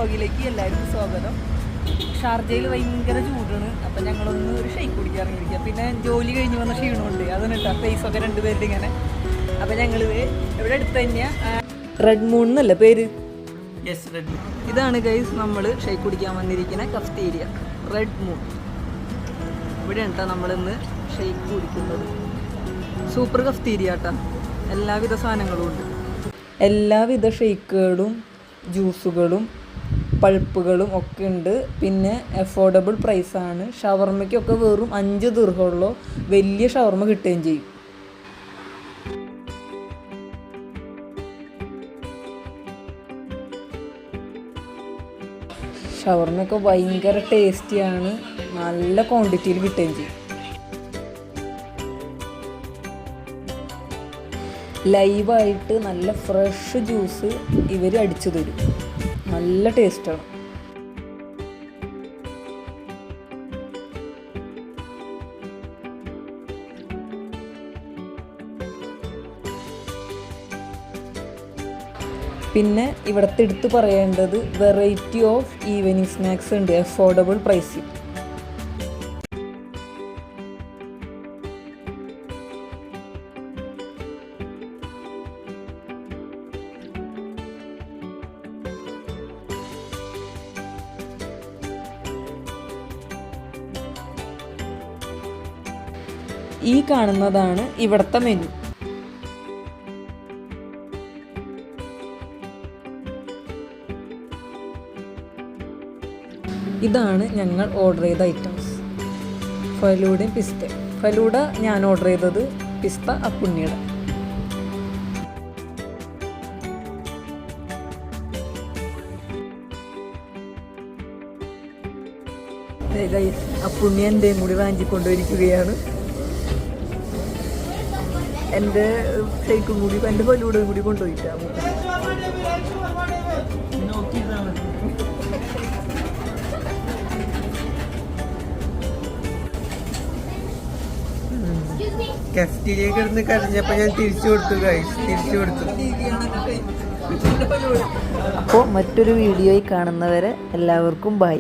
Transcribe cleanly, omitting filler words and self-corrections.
വ്ളോഗിലേക്ക് എല്ലാവർക്കും സ്വാഗതം. ഷാർജയിൽ ഭയങ്കര ചൂടാണ്. അപ്പം ഞങ്ങളൊന്ന് ഒരു ഷെയ്ക്ക് കുടിക്കാൻ ഇറങ്ങിയിരിക്കുക. പിന്നെ ജോലി കഴിഞ്ഞ് വന്ന ക്ഷീണമുണ്ട്, അതാണ് കേട്ടോ ഫേസൊക്കെ രണ്ടുപേരുടെ ഇങ്ങനെ. അപ്പം ഞങ്ങളിത് ഇവിടെ അടുത്ത് തന്നെയാണ്, റെഡ് മൂൺ എന്നല്ല പേര്. Yes, red moon. ഇതാണ് ഗൈസ് നമ്മൾ ഷെയ്ക്ക് കുടിക്കാൻ വന്നിരിക്കുന്ന കഫ്റ്റീരിയ റെഡ് മൂൺ. ഇവിടെയാണ് കേട്ടോ നമ്മളിന്ന് ഷെയ്ക്ക് കുടിക്കുന്നത്. സൂപ്പർ കഫ്റ്റീരിയ കേട്ടോ, എല്ലാവിധ സാധനങ്ങളും ഉണ്ട്. എല്ലാവിധ ഷെയ്ക്കുകളും ജ്യൂസുകളും പൾപ്പുകളും ഒക്കെ ഉണ്ട്. പിന്നെ അഫോർഡബിൾ പ്രൈസാണ്. ഷവർമ്മയ്ക്കൊക്കെ വെറും 5 ദിർഹമുള്ളൂ. വലിയ ഷവർമ്മ കിട്ടുകയും ചെയ്യും. ഷവർമ്മയൊക്കെ ഭയങ്കര ടേസ്റ്റിയാണ്, നല്ല ക്വാണ്ടിറ്റിയിൽ കിട്ടുകയും ചെയ്യും. ലൈവായിട്ട് നല്ല ഫ്രഷ് ജ്യൂസ് ഇവർ അടിച്ചു തരും, നല്ല ടേസ്റ്റാണ്. പിന്നെ ഇവിടുത്തെ എടുത്ത് പറയേണ്ടത് വെറൈറ്റി ഓഫ് ഈവനിങ് സ്നാക്സ് ഉണ്ട്, അഫോർഡബിൾ പ്രൈസിൽ. ഈ കാണുന്നതാണ് ഇവിടുത്തെ മെനു. ഇതാണ് ഞങ്ങൾ ഓർഡർ ചെയ്ത ഐറ്റംസ്. ഫലൂഡയും പിസ്ത. ഫലൂഡ ഞാൻ ഓർഡർ ചെയ്തത്, പിസ്ത അപ്പുണ്ണിയുടെ. അപ്പുണ്ണി എൻ്റെയും കൂടി വാങ്ങിക്കൊണ്ടിരിക്കുകയാണ്. എൻ്റെ ഷെയ്ക്കും കൂടി എൻ്റെ ഫലൂഡയും കൂടി കൊണ്ടുപോയിട്ടാണ്. കഫ്റ്റീരിയയിൽ കിടന്ന് കരഞ്ഞപ്പോൾ ഞാൻ തിരിച്ചു കൊടുത്തു. അപ്പോൾ മറ്റൊരു വീഡിയോയിൽ കാണുന്നവരെ എല്ലാവർക്കും ബൈ.